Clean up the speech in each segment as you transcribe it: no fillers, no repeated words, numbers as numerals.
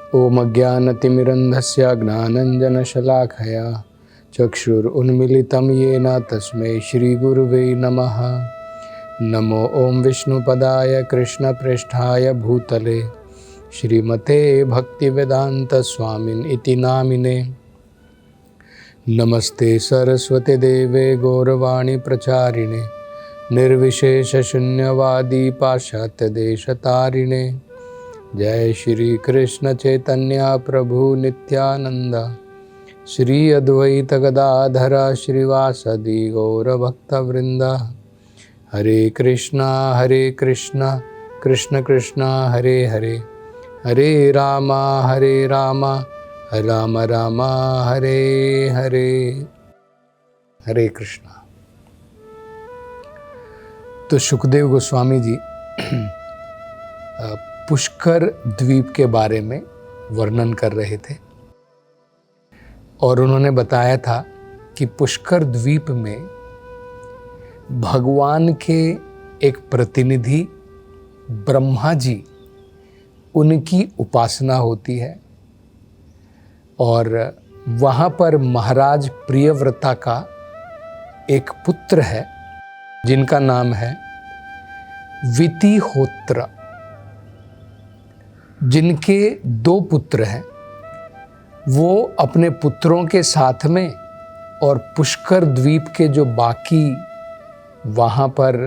ओम अज्ञानतिमिरन्धस्य ज्ञानञ्जनशलाखया चक्षुरुन्मीलितं येन तस्मै श्रीगुरुवे नमः। नमो ओम विष्णुपदाय कृष्णप्रेष्ठाय भूतले श्रीमते भक्तिवेदांत स्वामिन इति नामिने। नमस्ते सरस्वती देवे गौरवाणी प्रचारिणे निर्विशेष शून्यवादी पाश्चात्य देशतारिणे। जय श्री कृष्ण चैतन्य प्रभु नित्यानंद श्री अद्वैत गदाधर श्रीवासदि गौरभक्तवृंद। हरे कृष्णा कृष्ण कृष्णा हरे हरे, हरे राम राम राम हरे हरे। हरे कृष्णा। तो सुखदेव गोस्वामी जी पुष्कर द्वीप के बारे में वर्णन कर रहे थे और उन्होंने बताया था कि पुष्कर द्वीप में भगवान के एक प्रतिनिधि ब्रह्मा जी, उनकी उपासना होती है और वहाँ पर महाराज प्रियव्रता का एक पुत्र है जिनका नाम है वितिहोत्र। जिनके 2 पुत्र हैं, वो अपने पुत्रों के साथ में और पुष्कर द्वीप के जो बाकी वहाँ पर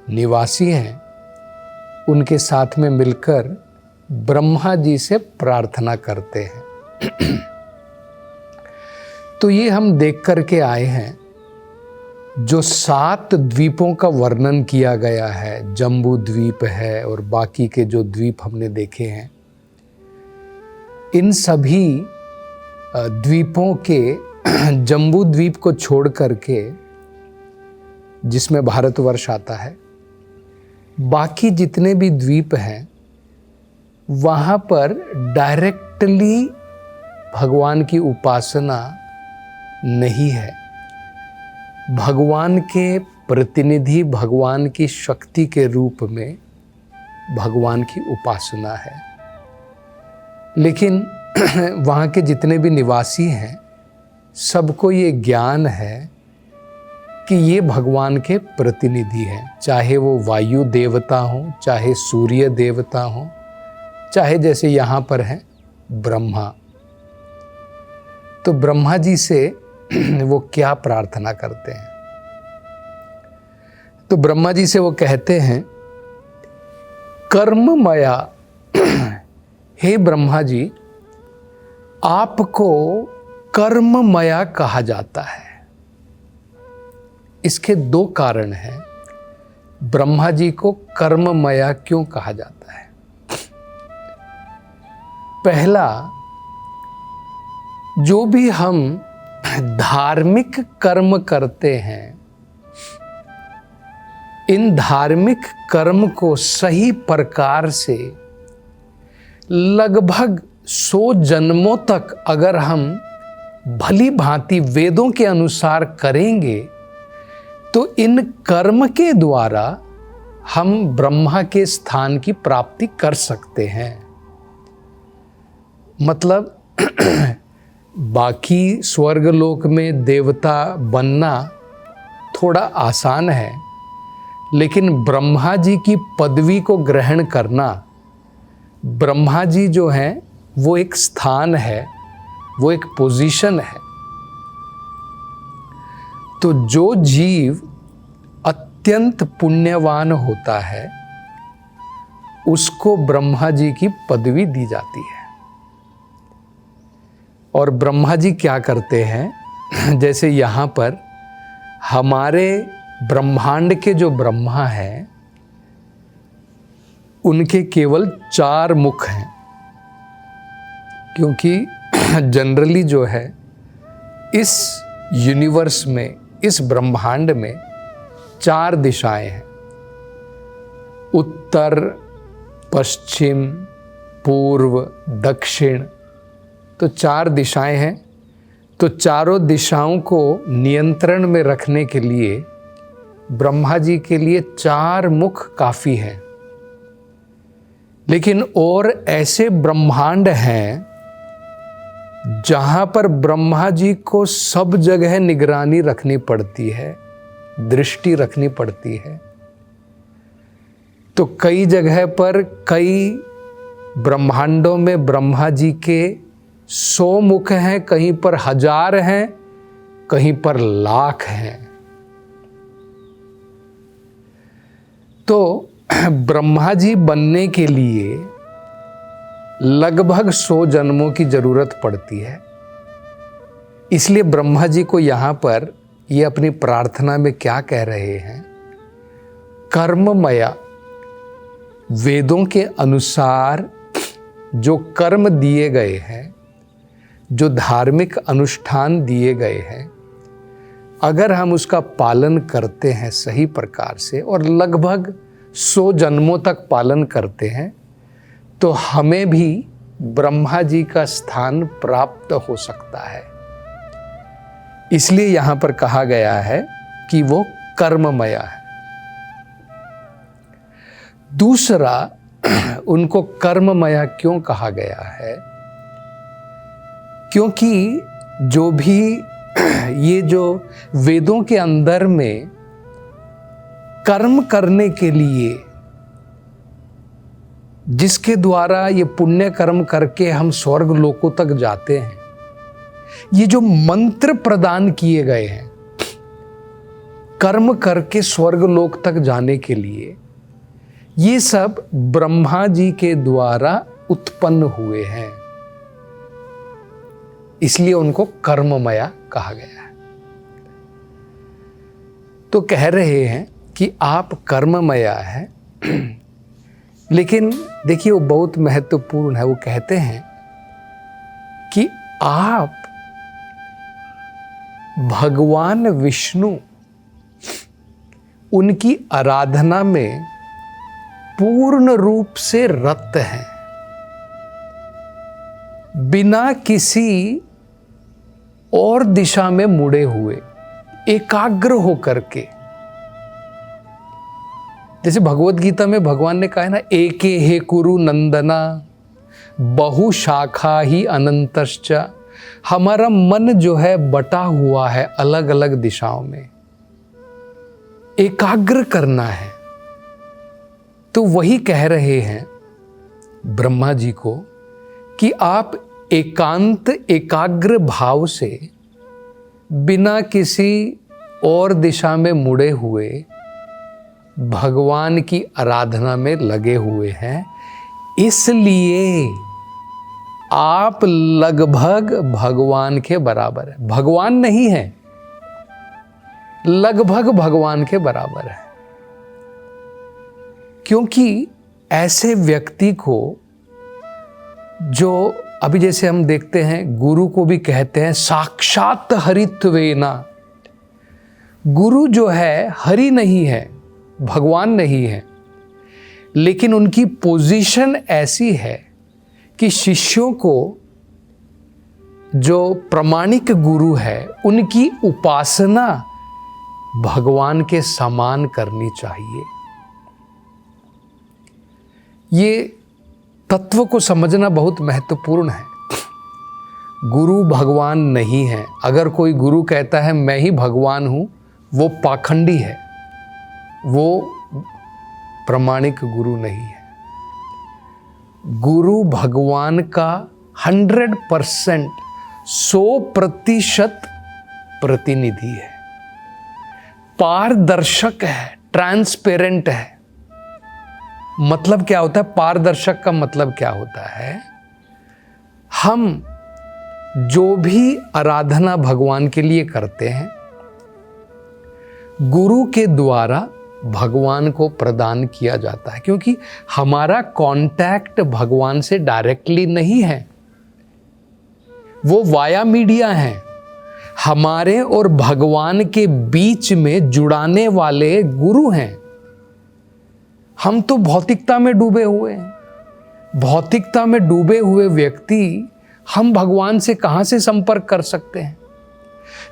निवासी हैं उनके साथ में मिलकर ब्रह्मा जी से प्रार्थना करते हैं। तो ये हम देख करके आए हैं जो 7 द्वीपों का वर्णन किया गया है, जम्बू द्वीप है और बाकी के जो द्वीप हमने देखे हैं, इन सभी द्वीपों के जम्बू द्वीप को छोड़ करके जिसमें भारतवर्ष आता है, बाकी जितने भी द्वीप हैं वहाँ पर डायरेक्टली भगवान की उपासना नहीं है। भगवान के प्रतिनिधि भगवान की शक्ति के रूप में भगवान की उपासना है। लेकिन वहाँ के जितने भी निवासी हैं सबको ये ज्ञान है कि ये भगवान के प्रतिनिधि हैं, चाहे वो वायु देवता हों, चाहे सूर्य देवता हों, चाहे जैसे यहाँ पर हैं ब्रह्मा। तो ब्रह्मा जी से वो क्या प्रार्थना करते हैं? तो ब्रह्मा जी से वो कहते हैं, कर्ममया, हे ब्रह्मा जी, आपको कर्ममया कहा जाता है। इसके 2 कारण हैं ब्रह्मा जी को कर्ममया क्यों कहा जाता है। पहला, जो भी हम धार्मिक कर्म करते हैं, इन धार्मिक कर्म को सही प्रकार से लगभग 100 जन्मों तक अगर हम भली भांति वेदों के अनुसार करेंगे तो इन कर्म के द्वारा हम ब्रह्मा के स्थान की प्राप्ति कर सकते हैं। मतलब बाकी स्वर्गलोक में देवता बनना थोड़ा आसान है, लेकिन ब्रह्मा जी की पदवी को ग्रहण करना, ब्रह्मा जी जो हैं वो एक स्थान है, वो एक पोजीशन है। तो जो जीव अत्यंत पुण्यवान होता है उसको ब्रह्मा जी की पदवी दी जाती है। और ब्रह्मा जी क्या करते हैं, जैसे यहाँ पर हमारे ब्रह्मांड के जो ब्रह्मा हैं उनके केवल 4 मुख हैं, क्योंकि जनरली जो है इस यूनिवर्स में, इस ब्रह्मांड में 4 दिशाएं हैं, उत्तर, पश्चिम, पूर्व, दक्षिण। तो 4 दिशाएं हैं। तो चारों दिशाओं को नियंत्रण में रखने के लिए ब्रह्मा जी के लिए 4 मुख काफ़ी हैं। लेकिन और ऐसे ब्रह्मांड हैं जहां पर ब्रह्मा जी को सब जगह निगरानी रखनी पड़ती है, दृष्टि रखनी पड़ती है। तो कई जगह पर, कई ब्रह्मांडों में ब्रह्मा जी के 100 मुख हैं, कहीं पर 1000 हैं, कहीं पर लाख हैं। तो ब्रह्मा जी बनने के लिए लगभग 100 जन्मों की जरूरत पड़ती है। इसलिए ब्रह्मा जी को यहां पर ये अपनी प्रार्थना में क्या कह रहे हैं? कर्ममया, वेदों के अनुसार जो कर्म दिए गए हैं, जो धार्मिक अनुष्ठान दिए गए हैं, अगर हम उसका पालन करते हैं सही प्रकार से और लगभग 100 जन्मों तक पालन करते हैं, तो हमें भी ब्रह्मा जी का स्थान प्राप्त हो सकता है। इसलिए यहां पर कहा गया है कि वो कर्ममया है। दूसरा, उनको कर्ममया क्यों कहा गया है? क्योंकि जो भी ये जो वेदों के अंदर में कर्म करने के लिए, जिसके द्वारा ये पुण्य कर्म करके हम स्वर्ग लोकों तक जाते हैं, ये जो मंत्र प्रदान किए गए हैं कर्म करके स्वर्ग लोक तक जाने के लिए, ये सब ब्रह्मा जी के द्वारा उत्पन्न हुए हैं। इसलिए उनको कर्ममया कहा गया है। तो कह रहे हैं कि आप कर्ममया है। लेकिन देखिए वो बहुत महत्वपूर्ण है। वो कहते हैं कि आप भगवान विष्णु, उनकी आराधना में पूर्ण रूप से रत हैं, बिना किसी और दिशा में मुड़े हुए, एकाग्र होकर के। जैसे भगवत गीता में भगवान ने कहा है ना, एके हे कुरु नंदना बहु शाखा ही अनंतश्च। हमारा मन जो है बटा हुआ है अलग अलग दिशाओं में, एकाग्र करना है। तो वही कह रहे हैं ब्रह्मा जी को कि आप एकांत एकाग्र भाव से, बिना किसी और दिशा में मुड़े हुए भगवान की आराधना में लगे हुए हैं। इसलिए आप लगभग भगवान के बराबर है। भगवान नहीं है, लगभग भगवान के बराबर है। क्योंकि ऐसे व्यक्ति को, जो अभी जैसे हम देखते हैं, गुरु को भी कहते हैं साक्षात हरित्वेना। गुरु जो है हरि नहीं है, भगवान नहीं है, लेकिन उनकी पोजीशन ऐसी है कि शिष्यों को, जो प्रामाणिक गुरु है, उनकी उपासना भगवान के समान करनी चाहिए। ये तत्व को समझना बहुत महत्वपूर्ण है। गुरु भगवान नहीं है। अगर कोई गुरु कहता है मैं ही भगवान हूं, वो पाखंडी है, वो प्रामाणिक गुरु नहीं है। गुरु भगवान का 100%, 100% प्रतिनिधि है, पारदर्शक है, ट्रांसपेरेंट है। मतलब क्या होता है? पारदर्शक का मतलब क्या होता है? हम जो भी आराधना भगवान के लिए करते हैं, गुरु के द्वारा भगवान को प्रदान किया जाता है। क्योंकि हमारा कांटेक्ट भगवान से डायरेक्टली नहीं है, वो वाया मीडिया है। हमारे और भगवान के बीच में जुड़ाने वाले गुरु हैं। हम तो भौतिकता में डूबे हुए हैं। भौतिकता में डूबे हुए व्यक्ति हम भगवान से कहां से संपर्क कर सकते हैं?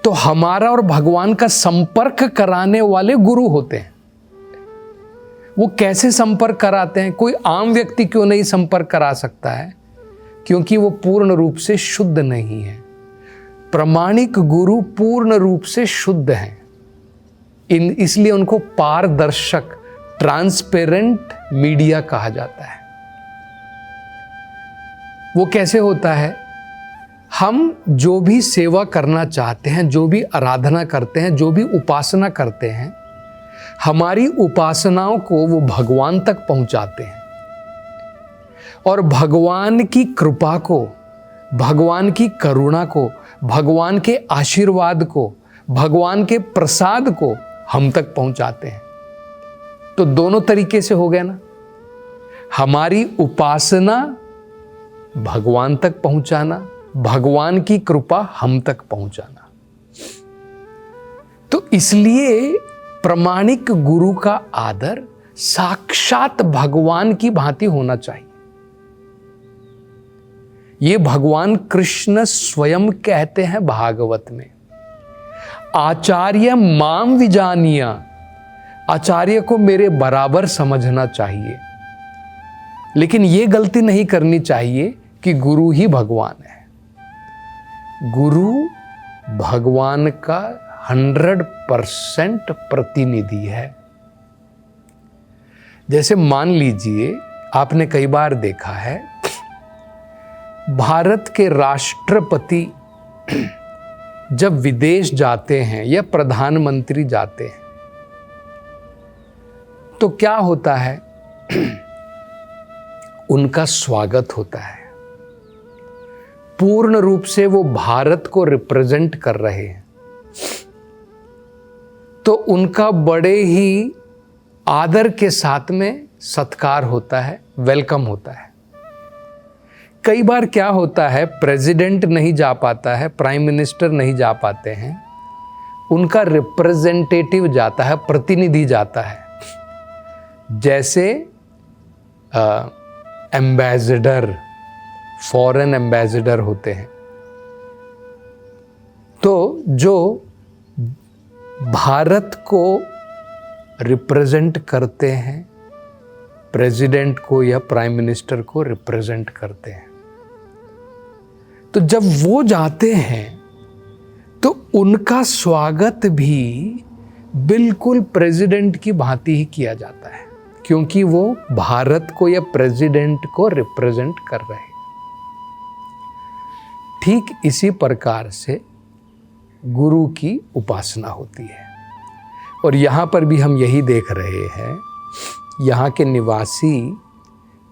तो हमारा और भगवान का संपर्क कराने वाले गुरु होते हैं। वो कैसे संपर्क कराते हैं? कोई आम व्यक्ति क्यों नहीं संपर्क करा सकता है? क्योंकि वो पूर्ण रूप से शुद्ध नहीं है। प्रामाणिक गुरु पूर्ण रूप से शुद्ध हैं। इसलिए उनको पारदर्शक, ट्रांसपेरेंट मीडिया कहा जाता है। वो कैसे होता है? हम जो भी सेवा करना चाहते हैं, जो भी आराधना करते हैं, जो भी उपासना करते हैं, हमारी उपासनाओं को वो भगवान तक पहुंचाते हैं और भगवान की कृपा को, भगवान की करुणा को, भगवान के आशीर्वाद को, भगवान के प्रसाद को हम तक पहुंचाते हैं। तो दोनों तरीके से हो गया ना, हमारी उपासना भगवान तक पहुंचाना, भगवान की कृपा हम तक पहुंचाना। तो इसलिए प्रामाणिक गुरु का आदर साक्षात भगवान की भांति होना चाहिए। ये भगवान कृष्ण स्वयं कहते हैं भागवत में, आचार्य माम विजानिया, आचार्य को मेरे बराबर समझना चाहिए। लेकिन ये गलती नहीं करनी चाहिए कि गुरु ही भगवान है। गुरु भगवान का 100% प्रतिनिधि है। जैसे मान लीजिए, आपने कई बार देखा है, भारत के राष्ट्रपति जब विदेश जाते हैं या प्रधानमंत्री जाते हैं तो क्या होता है? उनका स्वागत होता है। पूर्ण रूप से वो भारत को रिप्रेजेंट कर रहे हैं, तो उनका बड़े ही आदर के साथ में सत्कार होता है, वेलकम होता है। कई बार क्या होता है, प्रेसिडेंट नहीं जा पाता है, प्राइम मिनिस्टर नहीं जा पाते हैं, उनका रिप्रेजेंटेटिव जाता है, प्रतिनिधि जाता है। जैसे एम्बेसडर, फॉरेन एम्बेसडर होते हैं, तो जो भारत को रिप्रेजेंट करते हैं, प्रेसिडेंट को या प्राइम मिनिस्टर को रिप्रेजेंट करते हैं, तो जब वो जाते हैं तो उनका स्वागत भी बिल्कुल प्रेसिडेंट की भांति ही किया जाता है, क्योंकि वो भारत को या प्रेसिडेंट को रिप्रेजेंट कर रहे हैं। ठीक इसी प्रकार से गुरु की उपासना होती है। और यहाँ पर भी हम यही देख रहे हैं, यहाँ के निवासी,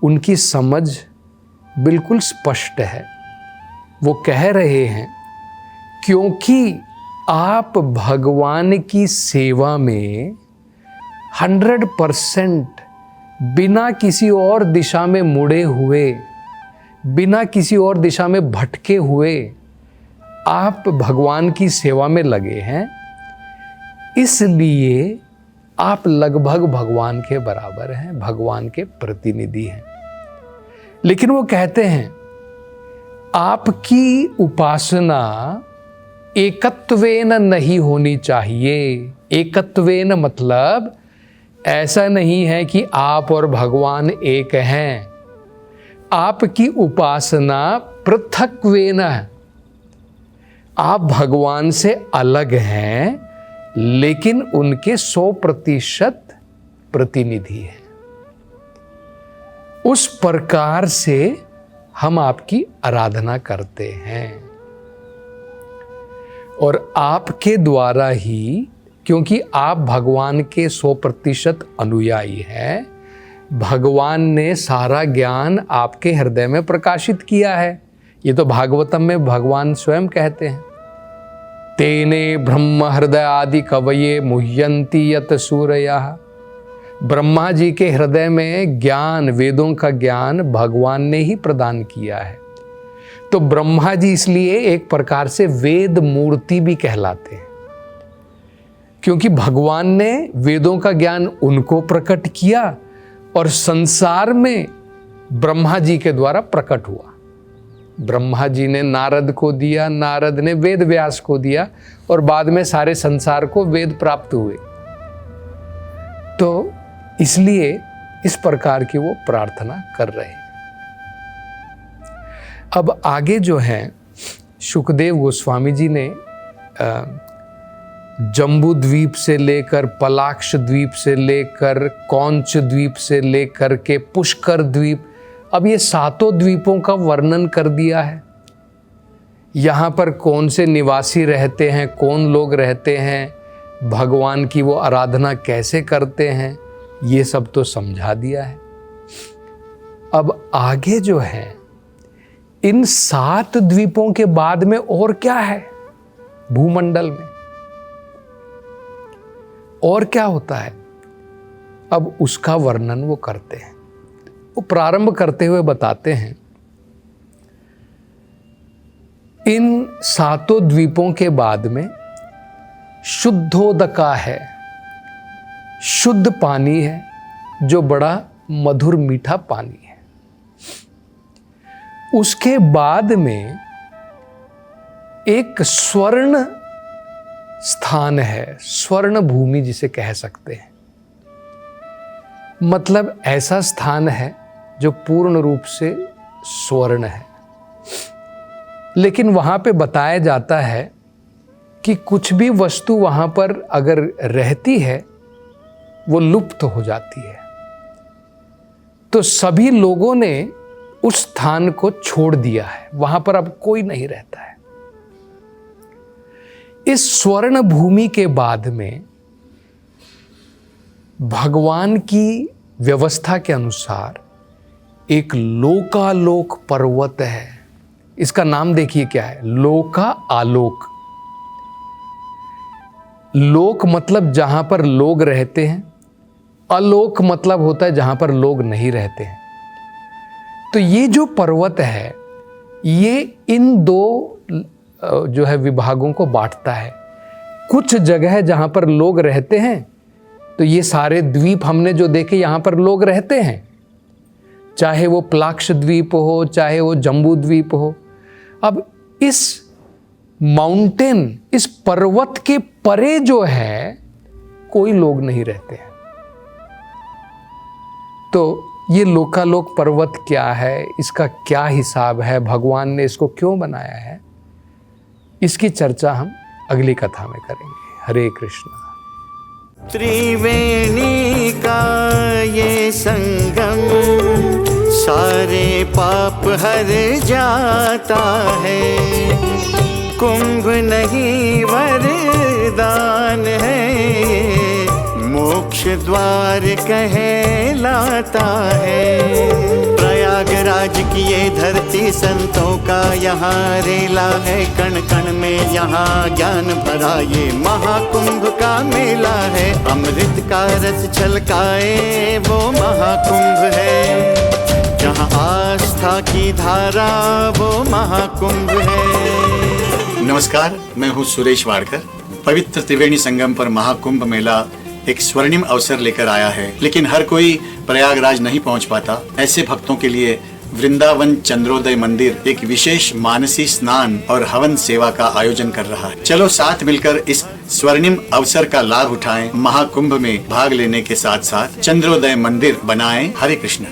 उनकी समझ बिल्कुल स्पष्ट है। वो कह रहे हैं, क्योंकि आप भगवान की सेवा में 100% बिना किसी और दिशा में मुड़े हुए, बिना किसी और दिशा में भटके हुए आप भगवान की सेवा में लगे हैं, इसलिए आप लगभग भगवान के बराबर हैं, भगवान के प्रतिनिधि हैं। लेकिन वो कहते हैं, आपकी उपासना एकत्वेन नहीं होनी चाहिए। एकत्वेन मतलब ऐसा नहीं है कि आप और भगवान एक हैं। आपकी उपासना पृथक्वेन है। आप भगवान से अलग हैं, लेकिन उनके 100% प्रतिनिधि हैं। उस प्रकार से हम आपकी आराधना करते हैं और आपके द्वारा ही, क्योंकि आप भगवान के 100% अनुयायी हैं, भगवान ने सारा ज्ञान आपके हृदय में प्रकाशित किया है। ये तो भागवतम में भगवान स्वयं कहते हैं, तेने ब्रह्म हृदय आदि कवये मुह्यंती यत सूरयः। ब्रह्मा जी के हृदय में ज्ञान, वेदों का ज्ञान भगवान ने ही प्रदान किया है। तो ब्रह्मा जी इसलिए एक प्रकार से वेद मूर्ति भी कहलाते हैं, क्योंकि भगवान ने वेदों का ज्ञान उनको प्रकट किया और संसार में ब्रह्मा जी के द्वारा प्रकट हुआ। ब्रह्मा जी ने नारद को दिया, नारद ने वेद व्यास को दिया और बाद में सारे संसार को वेद प्राप्त हुए। तो इसलिए इस प्रकार की वो प्रार्थना कर रहे हैं। अब आगे जो है शुकदेव गोस्वामी जी ने जम्बू द्वीप से लेकर, पलाक्ष द्वीप से लेकर, कौंच द्वीप से लेकर के पुष्कर द्वीप, अब ये 7 द्वीपों का वर्णन कर दिया है। यहाँ पर कौन से निवासी रहते हैं, कौन लोग रहते हैं, भगवान की वो आराधना कैसे करते हैं, ये सब तो समझा दिया है। अब आगे जो है इन 7 द्वीपों के बाद में और क्या है भूमंडल में, और क्या होता है, अब उसका वर्णन वो करते हैं। वो प्रारंभ करते हुए बताते हैं, इन 7 द्वीपों के बाद में शुद्धोदका है, शुद्ध पानी है, जो बड़ा मधुर मीठा पानी है। उसके बाद में एक स्वर्ण स्थान है, स्वर्ण भूमि जिसे कह सकते हैं। मतलब ऐसा स्थान है जो पूर्ण रूप से स्वर्ण है। लेकिन वहां पे बताया जाता है कि कुछ भी वस्तु वहां पर अगर रहती है वो लुप्त हो जाती है। तो सभी लोगों ने उस स्थान को छोड़ दिया है, वहां पर अब कोई नहीं रहता है। इस स्वर्ण भूमि के बाद में भगवान की व्यवस्था के अनुसार एक लोकालोक पर्वत है। इसका नाम देखिए क्या है, लोका आलोक। लोक मतलब जहां पर लोग रहते हैं, अलोक मतलब होता है जहां पर लोग नहीं रहते हैं। तो ये जो पर्वत है ये इन 2 जो है विभागों को बांटता है। कुछ जगह जहां पर लोग रहते हैं, तो ये सारे द्वीप हमने जो देखे यहां पर लोग रहते हैं, चाहे वो प्लाक्ष द्वीप हो, चाहे वो जम्बू द्वीप हो। अब इस माउंटेन, इस पर्वत के परे जो है कोई लोग नहीं रहते हैं। तो ये लोकालोक पर्वत क्या है, इसका क्या हिसाब है, भगवान ने इसको क्यों बनाया है, इसकी चर्चा हम अगली कथा में करेंगे। हरे कृष्णा। त्रिवेणी का ये संगम सारे पाप हर जाता है। कुंभ नहीं वरदान है, मोक्ष द्वार कहलाता है। प्रयागराज की ये धरती संतों का यहाँ रेला है। कण कण में यहाँ ज्ञान भरा ये महाकुंभ का मेला है। अमृत का रस छलकाए वो महाकुंभ है। जहाँ आस्था की धारा वो महाकुंभ है। नमस्कार, मैं हूँ सुरेश वाडकर। पवित्र त्रिवेणी संगम पर महाकुंभ मेला एक स्वर्णिम अवसर लेकर आया है, लेकिन हर कोई प्रयागराज नहीं पहुंच पाता। ऐसे भक्तों के लिए वृंदावन चंद्रोदय मंदिर एक विशेष मानसी स्नान और हवन सेवा का आयोजन कर रहा है। चलो साथ मिलकर इस स्वर्णिम अवसर का लाभ उठाएं, महाकुंभ में भाग लेने के साथ साथ चंद्रोदय मंदिर बनाएं। हरे कृष्ण।